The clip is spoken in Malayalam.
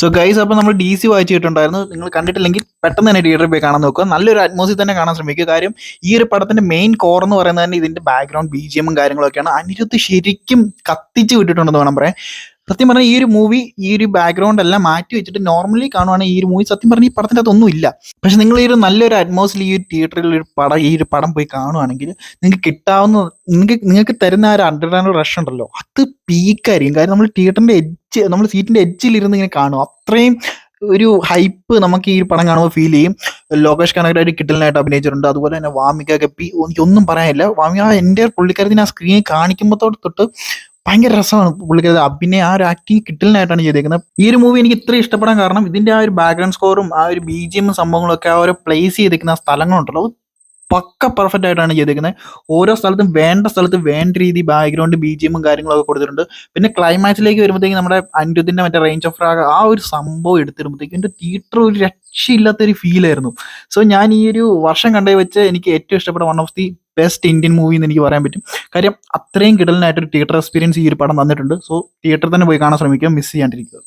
സോ ഗൈസ്, അപ്പോൾ നമ്മൾ DC വായിച്ചിട്ടുണ്ടായിരുന്നു. നിങ്ങൾ കണ്ടിട്ടില്ലെങ്കിൽ പെട്ടെന്ന് തന്നെ തിയേറ്ററിൽ പോയി കാണാൻ നോക്കുക. നല്ലൊരു അറ്റ്മോസിൽ തന്നെ കാണാൻ ശ്രമിക്കുക. കാര്യം ഈ ഒരു പടത്തിന്റെ മെയിൻ കോർ എന്ന് പറയുന്നത് തന്നെ ഇതിന്റെ ബാക്ക്ഗ്രൗണ്ട് BGM കാര്യങ്ങളൊക്കെയാണ്. അനിരുദ്ധ് ശരിക്കും കത്തിച്ച് വിട്ടിട്ടുണ്ടെന്ന് വേണം പറയാൻ. സത്യം പറഞ്ഞാൽ ഈ ഒരു മൂവി, ഈ ഒരു ബാക്ക്ഗ്രൗണ്ട് എല്ലാം മാറ്റി വെച്ചിട്ട് നോർമലി കാണുവാണെങ്കിൽ ഈ ഒരു മൂവി സത്യം പറഞ്ഞാൽ ഈ പടത്തിന്റെ അതൊന്നും ഇല്ല. പക്ഷെ നിങ്ങൾ ഈ ഒരു നല്ലൊരു അറ്റ്മോസ്ഫിയർ ഈ ഒരു തിയേറ്ററിൽ ഈ ഒരു പടം പോയി കാണുവാണെങ്കിൽ നിങ്ങൾക്ക് തരുന്ന ആ ഒരു അണ്ടർഗ്രൗണ്ട് റഷ് ഉണ്ടല്ലോ, അത് പീക്കായിരിക്കും. കാര്യം നമ്മൾ തിയേറ്ററിന്റെ നമ്മൾ സീറ്റിന്റെ എഡ്ജിലിരുന്ന് ഇങ്ങനെ കാണും. അത്രയും ഒരു ഹൈപ്പ് നമുക്ക് ഈ പടം കാണുമ്പോൾ ഫീൽ ചെയ്യും. ലോകേഷ് കനകരായിട്ട് കിട്ടലിനായിട്ട് അഭിനയിച്ചിട്ടുണ്ട്. അതുപോലെ തന്നെ വാമിക ഗപ്പി, എനിക്കൊന്നും പറയാനില്ല. വാമിക എൻ്റെ പുള്ളിക്കാരത്തിന് ആ സ്ക്രീനിൽ കാണിക്കുമ്പോൾ തൊട്ട് ഭയങ്കര രസമാണ് പുള്ളിക്കാരത് അഭിനയം. ആ ഒരു ആക്ടിങ് കിട്ടലിനായിട്ടാണ് ചെയ്തേക്കുന്നത്. ഈ ഒരു മൂവി എനിക്ക് ഇത്ര ഇഷ്ടപ്പെടാൻ കാരണം ഇതിന്റെ ആ ഒരു ബാക്ക്ഗ്രൗണ്ട് സ്കോറും ആ ഒരു BGM സംഭവങ്ങളൊക്കെ ആ ഒരു പ്ലേസ് ചെയ്തിരിക്കുന്ന ആ സ്ഥലങ്ങളുണ്ടല്ലോ, അത് പക്ക പെർഫെക്റ്റ് ആയിട്ടാണ് ചെയ്തേക്കുന്നത്. ഓരോ സ്ഥലത്തും വേണ്ട രീതി ബാക്ക്ഗ്രൗണ്ട് BGM കാര്യങ്ങളൊക്കെ കൊടുത്തിട്ടുണ്ട്. പിന്നെ ക്ലൈമാക്സിലേക്ക് വരുമ്പോഴത്തേക്കും നമ്മുടെ അനിരുദ്ധിന്റെ മറ്റേ റേഞ്ച് ഓഫ് രാഗ ആ ഒരു സംഭവം എടുത്തിരുമ്പോഴത്തേക്കും എൻ്റെ തിയേറ്റർ ഒരു രക്ഷയില്ലാത്തൊരു ഫീലായിരുന്നു. സോ ഞാൻ ഈ ഒരു വർഷം കണ്ടേ വെച്ച് എനിക്ക് ഏറ്റവും ഇഷ്ടപ്പെട്ട one of the best Indian movie എന്ന് എനിക്ക് പറയാൻ പറ്റും. കാര്യം അത്രയും കിടലിനായിട്ടൊരു തിയേറ്റർ എക്സ്പീരിയൻസ് ഈ ഒരു പടം തന്നിട്ടുണ്ട്. സോ തിയേറ്ററിൽ തന്നെ പോയി കാണാൻ ശ്രമിക്കുക, മിസ് ചെയ്യാണ്ടിരിക്കുക.